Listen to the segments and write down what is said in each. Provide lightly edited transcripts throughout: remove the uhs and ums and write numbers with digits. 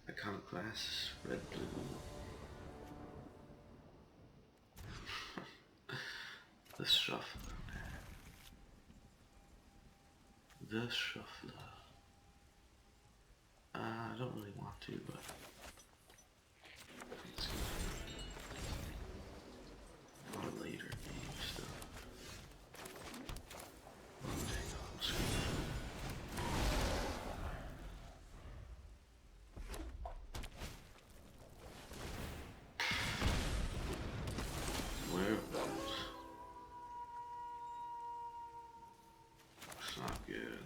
Iconoclast, red, blue. The shuffler. The shuffler. I don't really want to, but it's for later game stuff. Oh, dang, I'm screwed. Werewolves. It's not good.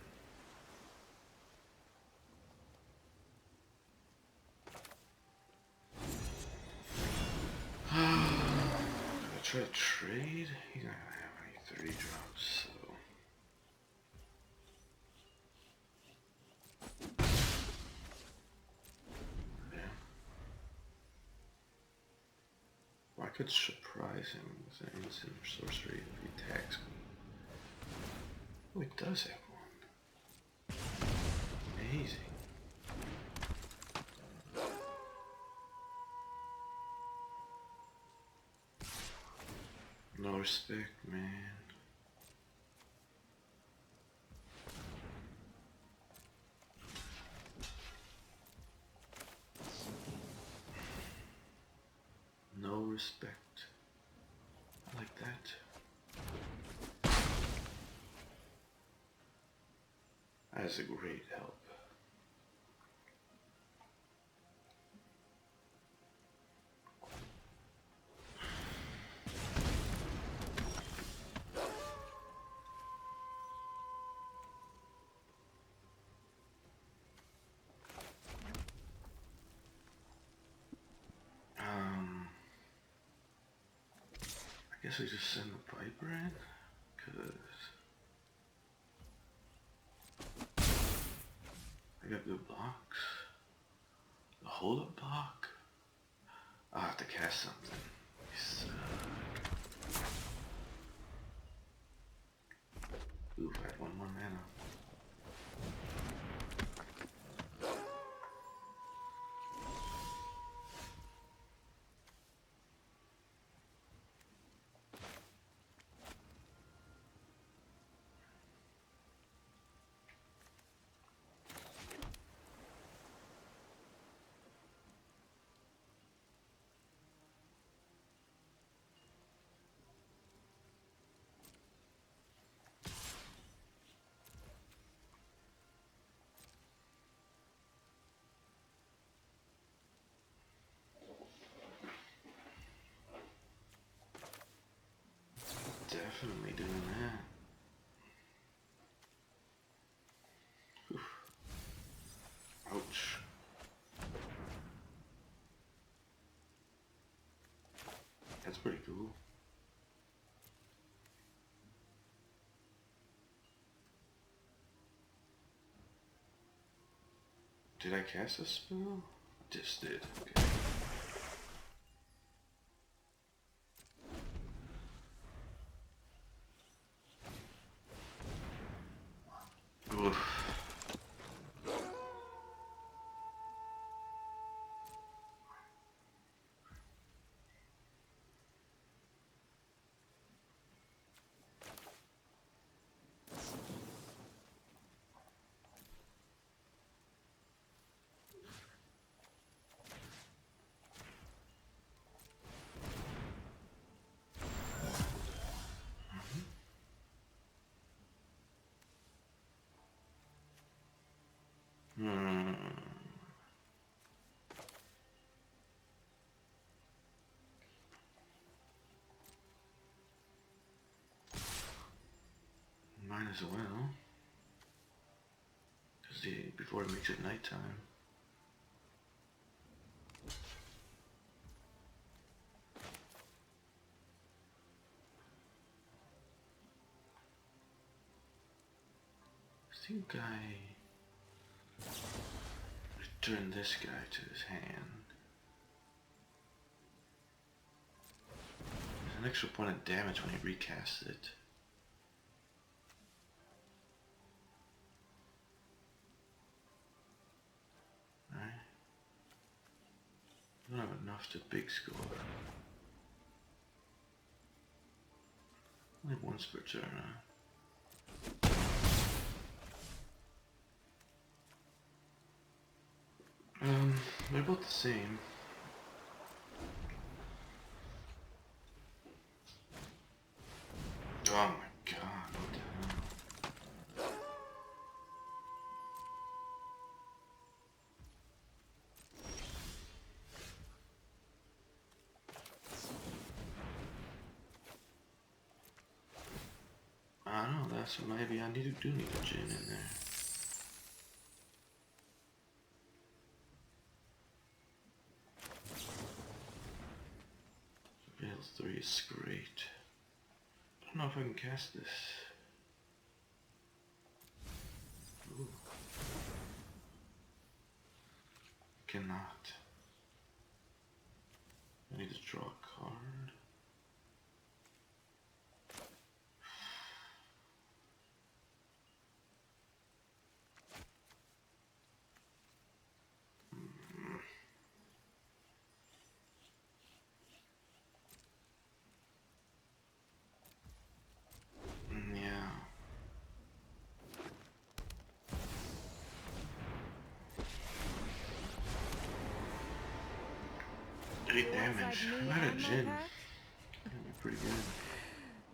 I try to trade. He's not gonna have any 3 drops, so. Yeah. Well, I could surprise him with an instant sorcery if he attacks me. Oh, he does have one. Amazing. No respect, man. No respect. I like that. That's a great help. I guess we just send the Viper in, cause I got good blocks. The hold up block. I'll have to cast something. Oof, I had 1 more mana. Definitely doing that. Oof. Ouch. That's pretty cool. Did I cast a spell? I just did. Okay. Oof. Hmm. Mine as well. Cause before it makes it nighttime. I think I return this guy to his hand. There's an extra point of damage when he recasts it. Right? I don't have enough to big score. Only once per turn, huh? They're both the same. Oh my god, what the hell? I don't know, that's maybe I do need a gin in there. Veil 3 is great. I don't know if I can cast this. Ooh. Cannot. I need to draw a card. Yeah. 8 damage. I'm at a gin. That'd be pretty good.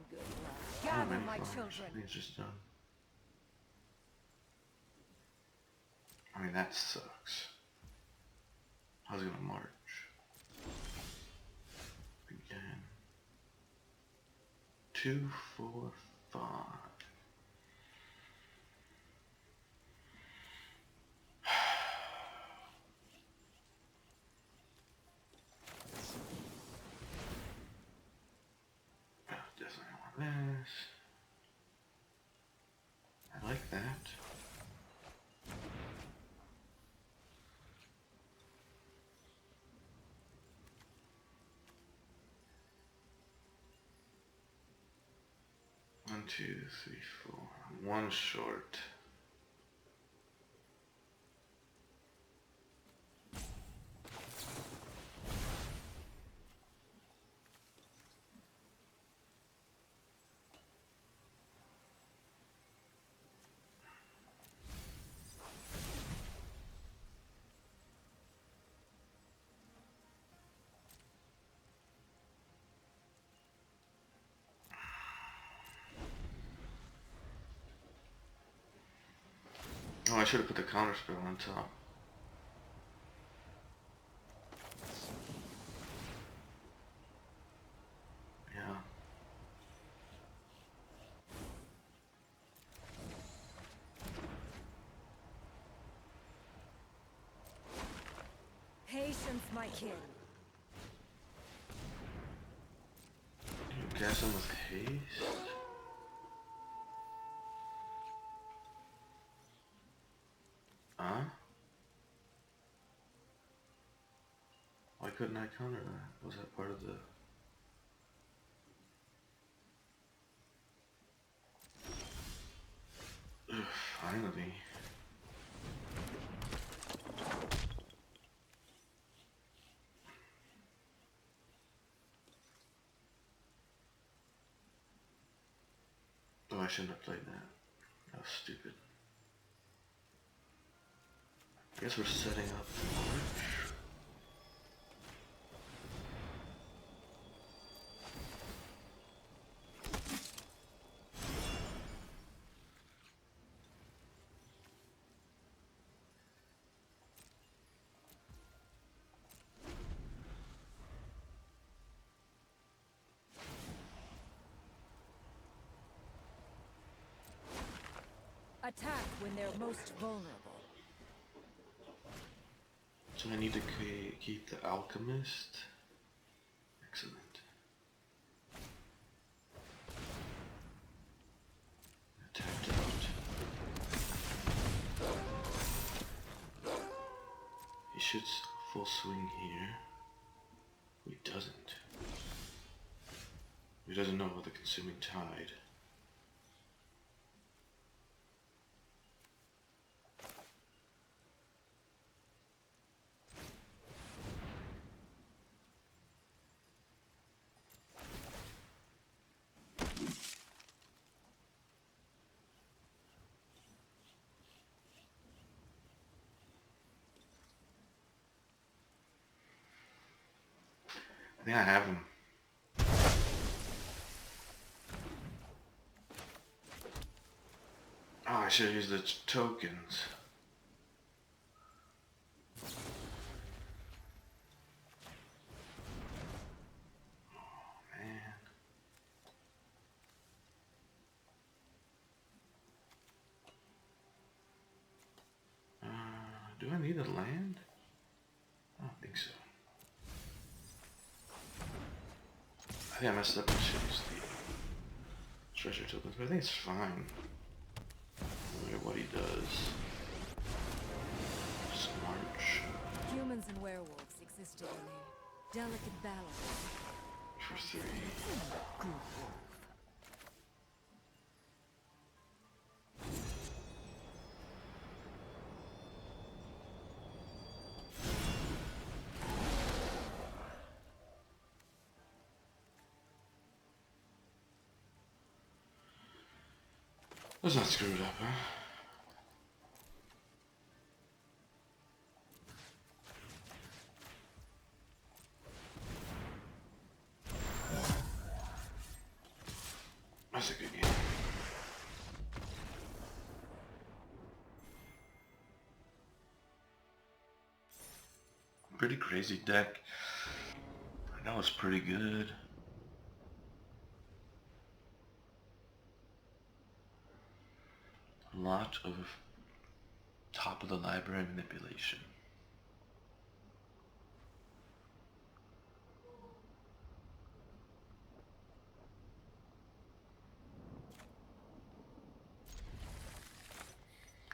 Good luck. I don't have Gather many my flowers. children. I think it's just done. I mean, that sucks. I was gonna march. Again. 2, 4, 5. Definitely want this. I like that. One, 2, 3, 4. One short. Oh, I should have put the counter spell on top. Yeah. Patience, my kid. You cast him with haste? Huh? Why couldn't I counter that? Was that part of the... Ugh, finally. Oh, I shouldn't have played that. That was stupid. I guess we're setting up March. Attack when they're most vulnerable. So I need to keep the alchemist. Excellent. Tapped out. He shoots full swing here. He doesn't. He doesn't know about the consuming tide. think I have them. Oh, I should use the tokens. Do I need a land? I don't think so. I think I messed up and should use the treasure tokens, but I think it's fine. Look at what he does. Just march. Humans and werewolves existed in a delicate balance. For 3. Good wolf. That's not screwed up, huh? That's a good game. Pretty crazy deck. I know it's pretty good. A lot of top of the library manipulation.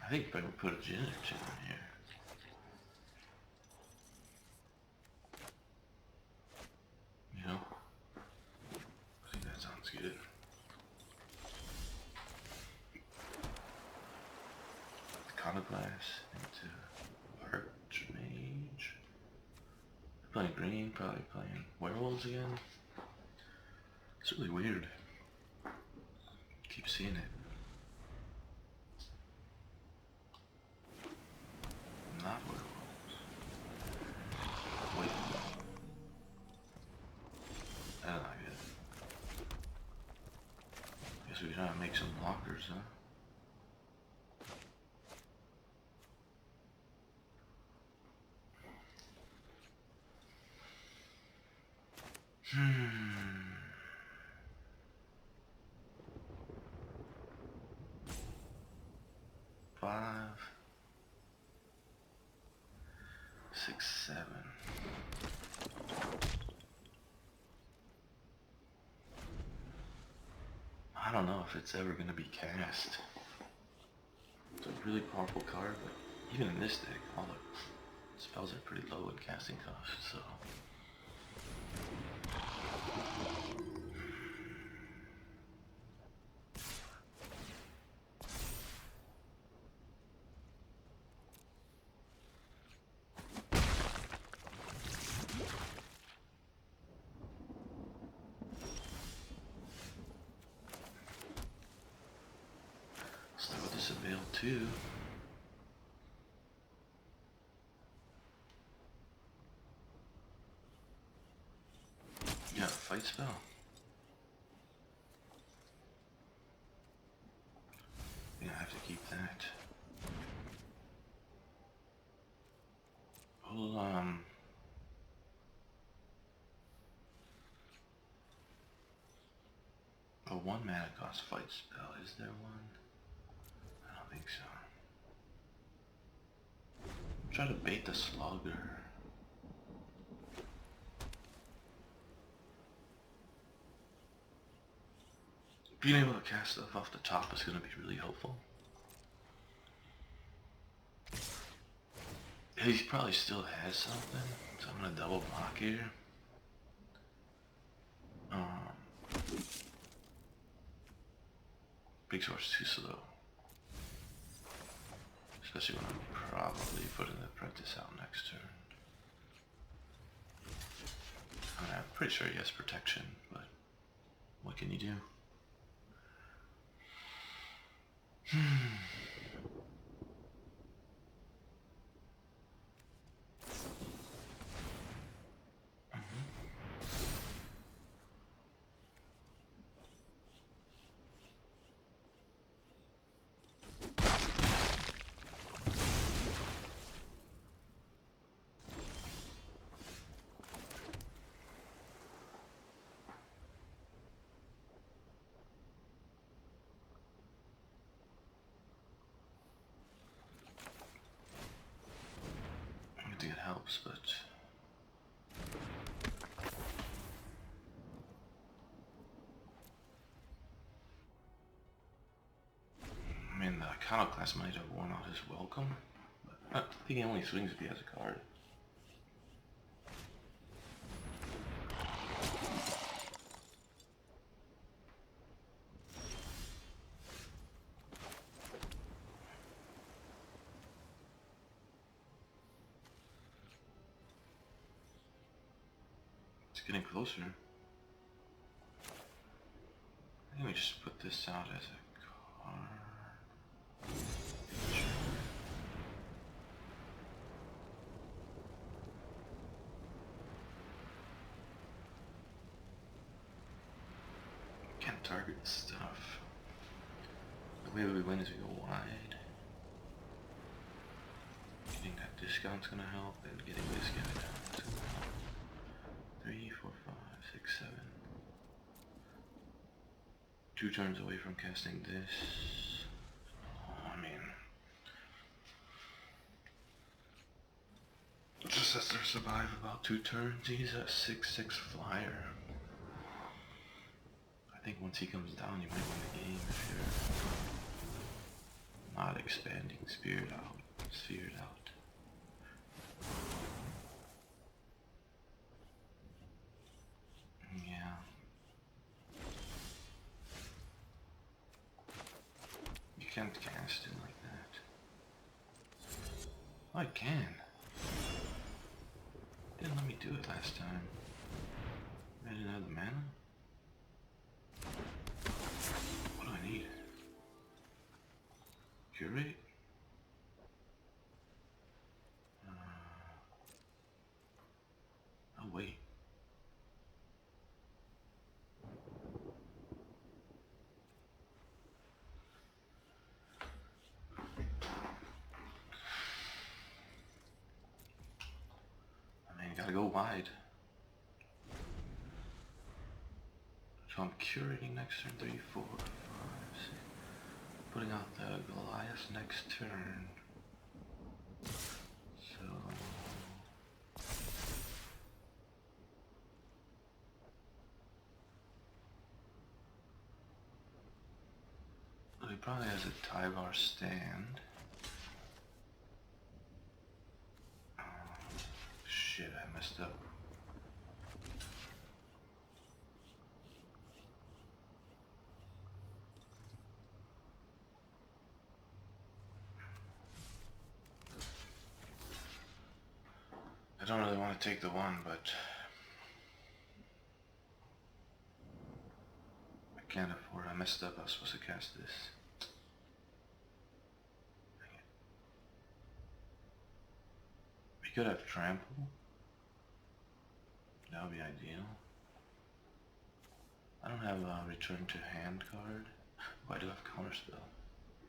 I think if I could put a gen or two in here. You know? I think that sounds good. Iconoclast into Archmage. Playing green, probably playing werewolves again. It's really weird. Keep seeing it. Not werewolves. Wait. That's not good. Guess we gotta make some blockers, huh? Hmm. 5, 6, 7. I don't know if it's ever gonna be cast. It's a really powerful card, but even in this deck, all the spells are pretty low in casting cost, so. Start with this avail too. Yeah, fight spell. Yeah, I have to keep that. Well, a 1 mana cost fight spell. Is there one? I don't think so. Try to bait the slugger. Being able to cast stuff off the top is going to be really helpful. He probably still has something, so I'm going to double block here. Big Sword's too slow. Especially when I'm probably putting the Apprentice out next turn. I mean, I'm pretty sure he has protection, but what can you do? helps, but I mean, the Iconoclast might have worn out his welcome, but I think he only swings if he has a card. It's getting closer. I think we just put this out as a card. Can't target stuff. The way we win is we go wide. Getting that discount's gonna help, and getting this guy down is gonna help. 3, 4, 5, 6, 7. 2 turns away from casting this. I mean, just has to survive about 2 turns. He's a 6/6 flyer. I think once he comes down, you might win the game if you're not expanding sphered out. Yeah. You can't cast it like that. Oh, I can. Didn't let me do it last time. I didn't have the mana. What do I need? Curate? Oh wait. I mean, you gotta go wide. So I'm curating next turn, 3, 4, 5, 6. Putting out the Goliath next turn. So he probably has a Tyvar stand. Shit, I messed up. I don't really want to take the 1, but I can't afford it. I messed up. I was supposed to cast this. Dang it. We could have trample. That would be ideal. I don't have a return to hand card. Oh, I do have counterspell.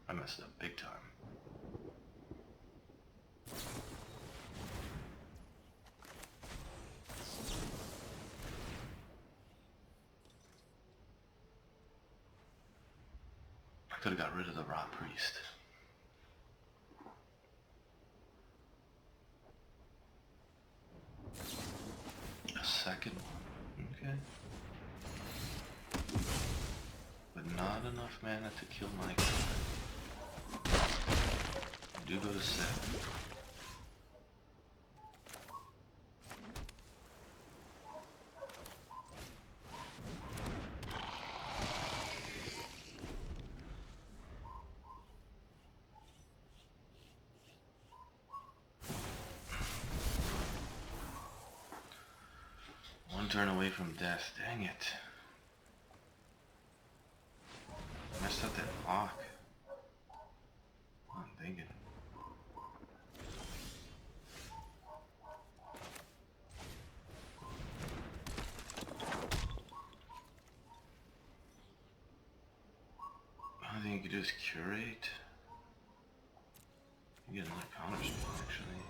I messed up big time. I could have got rid of the Rot Priest. A second one, okay. But not enough mana to kill my guy. I do go to 7. One turn away from death, dang it. I messed up that block. I'm thinking. I think you could just curate. You get another counter spell actually.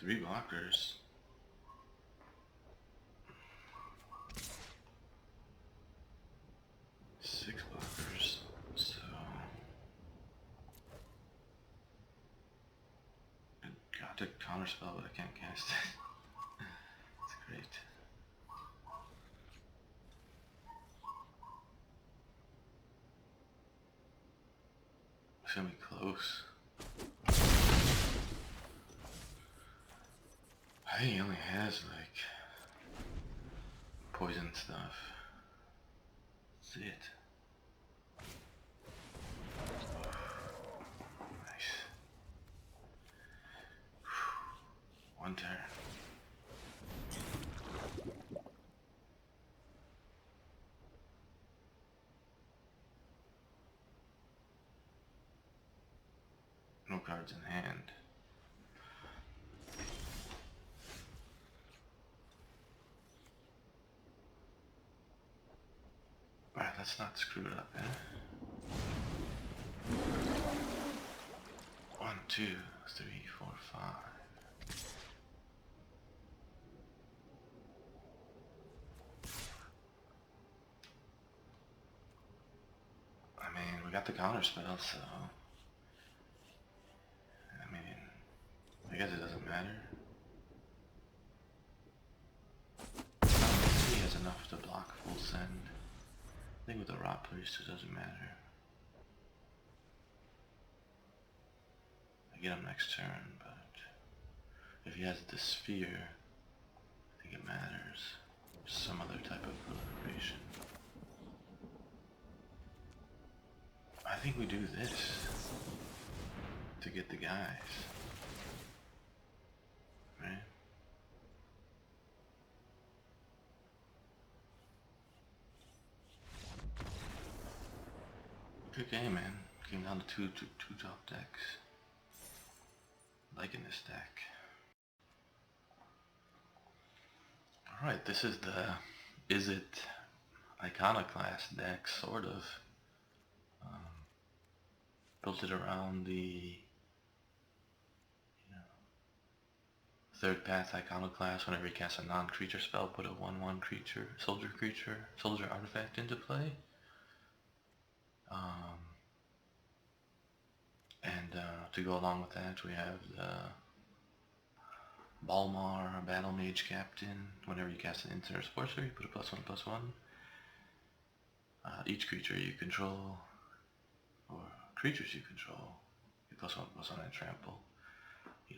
3 blockers. Six blockers, so I got to counterspell, but I can't cast it. It's great. It's gonna be close. I think he only has like poison stuff. That's it. Nice. One turn. No cards in hand. Alright, let's not screw it up, eh? 1, 2, 3, 4, 5. I mean, we got the counter spell, so I mean, I guess it doesn't matter. He has enough to block full send. I think with the Rot Priest it doesn't matter. I get him next turn, but if he has the sphere, I think it matters. Some other type of proliferation. I think we do this to get the guys. Right? Good game, man. Came down to two top decks. Liking this deck. Alright, this is the Is It Iconoclast deck, sort of. Built it around the third Path Iconoclast. Whenever you cast a non-creature spell, put a 1/1 creature, soldier artifact into play. To go along with that, we have the Balmar, Battle Mage Captain. Whenever you cast an instant or sorcery, you put a +1/+1. Each creature you control, or creatures you control, get +1/+1 and trample.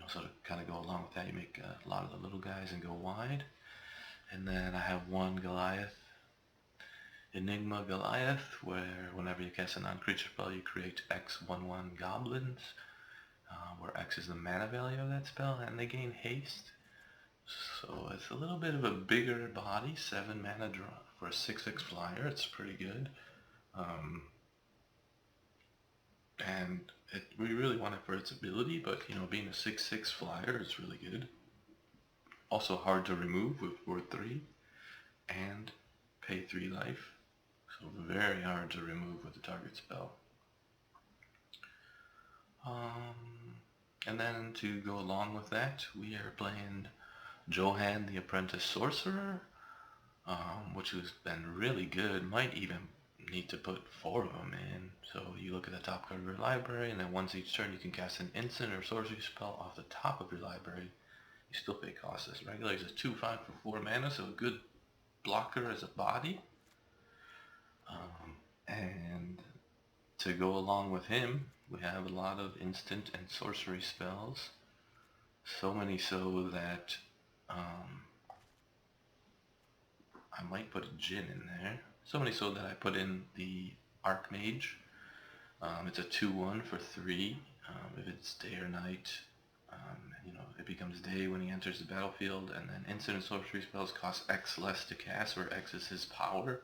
So to kind of go along with that, you make a lot of the little guys and go wide. And then I have one Goliath, Enigma Goliath, where whenever you cast a non-creature spell, you create X 1/1 goblins, where X is the mana value of that spell, and they gain haste. So it's a little bit of a bigger body, 7 mana draw for a 6/6 flyer. It's pretty good. And we really want it for its ability, but being a 6/6 flyer is really good. Also hard to remove with Ward 3 and pay 3 life. So very hard to remove with the target spell. And then to go along with that, we are playing Johann the Apprentice Sorcerer, which has been really good. Might even need to put 4 of them in. So you look at the top card of your library, and then once each turn you can cast an instant or sorcery spell off the top of your library. You still pay cost as regular. It's a 2/5 for 4 mana, so a good blocker as a body. And to go along with him, we have a lot of instant and sorcery spells. So many so that I might put a Djinn in there. So many so that I put in the Archmage. It's a 2/1 for 3. If it's day or night, it becomes day when he enters the battlefield, and then instant and sorcery spells cost X less to cast, where X is his power.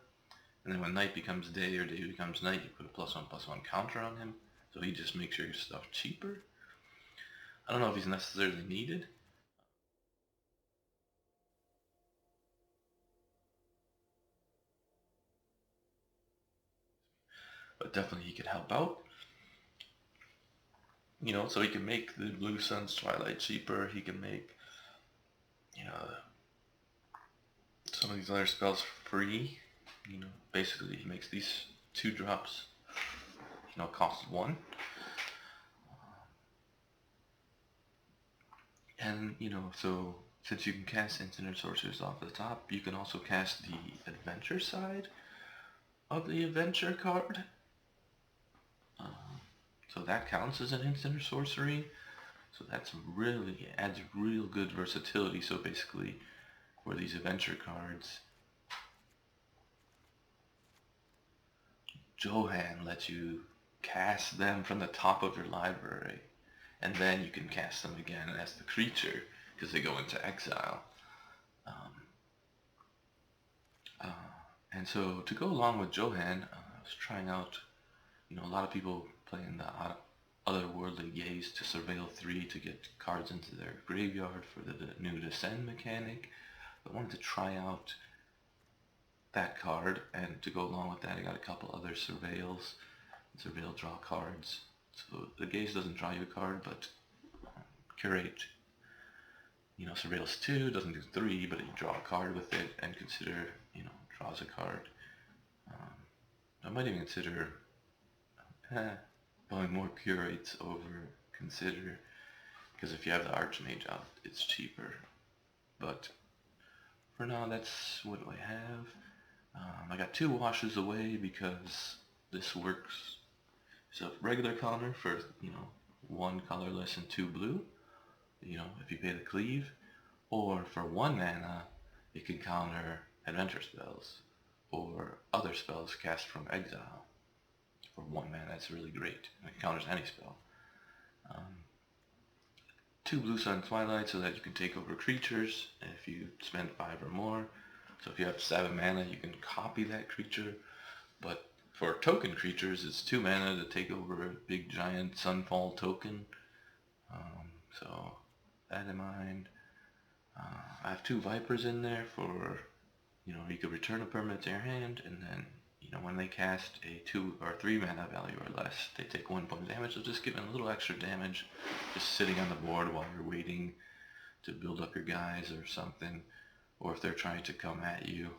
And then when night becomes day or day becomes night, you put a +1/+1 counter on him, so he just makes your stuff cheaper. I don't know if he's necessarily needed. But definitely he could help out. So he can make the Blue Sun's Twilight cheaper, he can make you know, some of these other spells free. You know, basically he makes these 2 drops, you know, cost 1. And, you know, so since you can cast Instant Sorcerers off the top, you can also cast the Adventure side of the Adventure card. So that counts as an Instant Sorcery. So that's really, adds real good versatility. So basically, for these Adventure cards, Johann lets you cast them from the top of your library, and then you can cast them again as the creature, because they go into exile. And so to go along with Johann, I was trying out, you know, a lot of people playing the otherworldly gaze to surveil 3 to get cards into their graveyard for the new descend mechanic. I wanted to try out that card, and to go along with that I got a couple other surveil draw cards. So the gaze doesn't draw you a card, but curate, you know, surveils 2 doesn't do 3, but you draw a card with it, and consider, you know, draws a card. I might even consider buying more curates over consider, because if you have the Archmage out, it's cheaper. But for now, that's what I have. I got 2 washes away because this works. It's a regular counter for, you know, 1 colorless and 2 blue, you know, if you pay the cleave. Or for 1 mana, it can counter adventure spells or other spells cast from exile. For 1 mana, it's really great. It counters any spell. 2 blue sun twilight so that you can take over creatures if you spend 5 or more. So if you have 7 mana, you can copy that creature. But for token creatures, it's 2 mana to take over a big giant sunfall token. So that in mind. I have 2 vipers in there for, you know, you could return a permanent to your hand, and then, you know, when they cast a 2 or 3 mana value or less, they take 1 point of damage. So just giving a little extra damage, just sitting on the board while you're waiting to build up your guys or something, or if they're trying to come at you.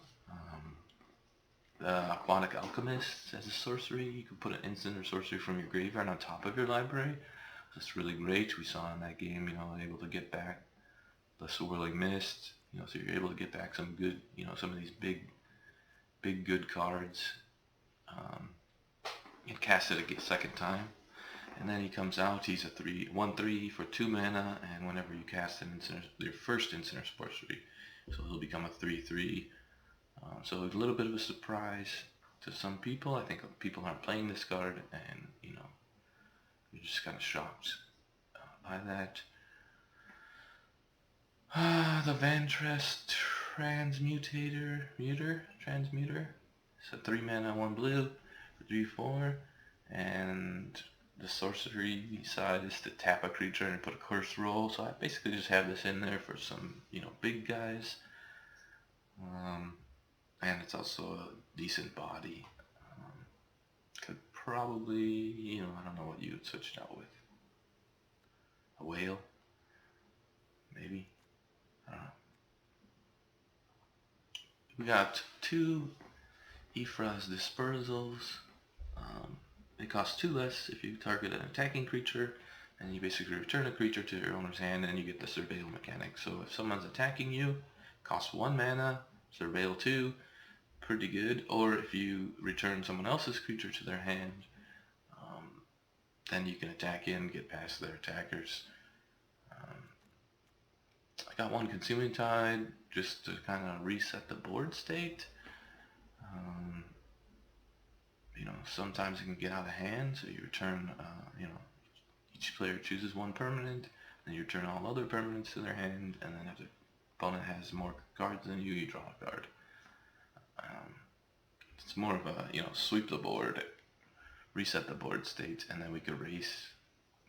The Path Alchemist as a sorcery, you can put an instant or sorcery from your graveyard on top of your library. So it's really great. We saw in that game, you know, able to get back the Swirling Mist, you know, so you're able to get back some good, you know, some of these big good cards, and cast it a second time. And then he comes out, he's a 1/3 for 2 mana, and whenever you cast an instant, your first instant or sorcery, so he'll become a 3/3. So a little bit of a surprise to some people. I think people aren't playing this card, and, you know, you're just kind of shocked by that. The Vantress Transmuter. It's a 3 mana, 1 blue, for 3/4, and the sorcery side is to tap a creature and put a curse roll. So I basically just have this in there for some, you know, big guys. And it's also a decent body. Could probably, you know, I don't know what you would switch it out with. A whale? Maybe? I don't know. We got 2 Ephra's Dispersals. It costs 2 less if you target an attacking creature, and you basically return a creature to your owner's hand, and you get the Surveil mechanic. So if someone's attacking you, costs 1 mana, Surveil 2, pretty good. Or if you return someone else's creature to their hand, then you can attack in, get past their attackers. I got 1 Consuming Tide just to kind of reset the board state. You know, sometimes it can get out of hand, so you return, you know, each player chooses 1 permanent, then you return all other permanents to their hand, and then if the opponent has more cards than you, you draw a card. It's more of a, you know, sweep the board, reset the board state, and then we could race,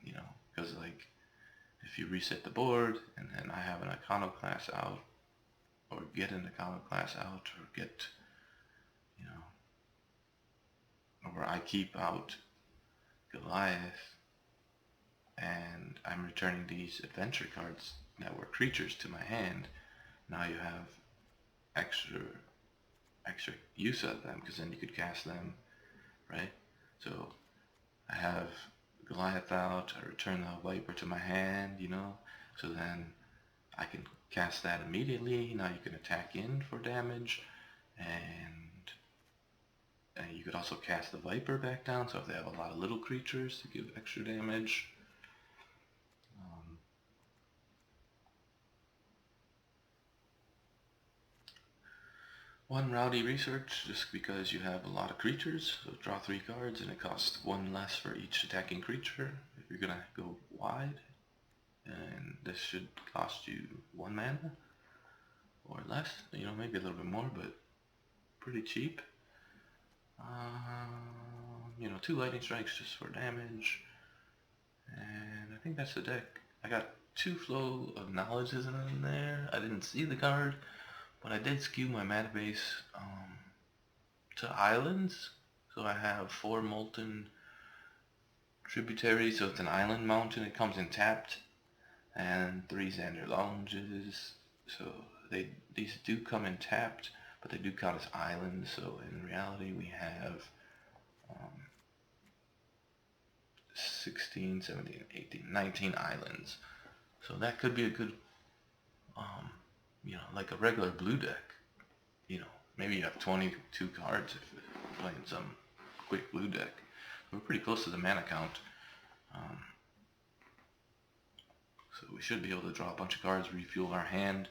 you know, because, like, if you reset the board, and then I have an Iconoclast out, or get an Iconoclast out, or get, you know, or I keep out Goliath, and I'm returning these adventure cards that were creatures to my hand, now you have extra use of them, because then you could cast them, right? So I have Goliath out, I return the Viper to my hand, you know, so then I can cast that immediately. Now you can attack in for damage, and you could also cast the Viper back down, so if they have a lot of little creatures to give extra damage. One rowdy research, just because you have a lot of creatures, so draw 3 cards and it costs 1 less for each attacking creature if you're gonna go wide. And this should cost you 1 mana or less, you know, maybe a little bit more, but pretty cheap. You know, 2 lightning strikes just for damage, and I think that's the deck. I got 2 flow of knowledges in there. I didn't see the card, but I did skew my mana base to islands. So I have 4 molten tributaries, so it's an island mountain. It comes in tapped, and 3 Xander lounges. So these do come in tapped, but they do count as islands. So in reality, we have 16, 17, 18, 19 islands. So that could be a good, you know, like a regular blue deck. You know, maybe you have 22 cards if you're playing some quick blue deck. We're pretty close to the mana count. So we should be able to draw a bunch of cards, refuel our hand.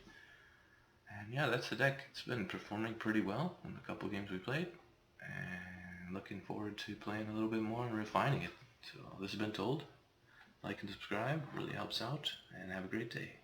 And yeah, that's the deck. It's been performing pretty well in the couple games we played. And looking forward to playing a little bit more and refining it. So this has been Told. Like and subscribe, really helps out, and have a great day.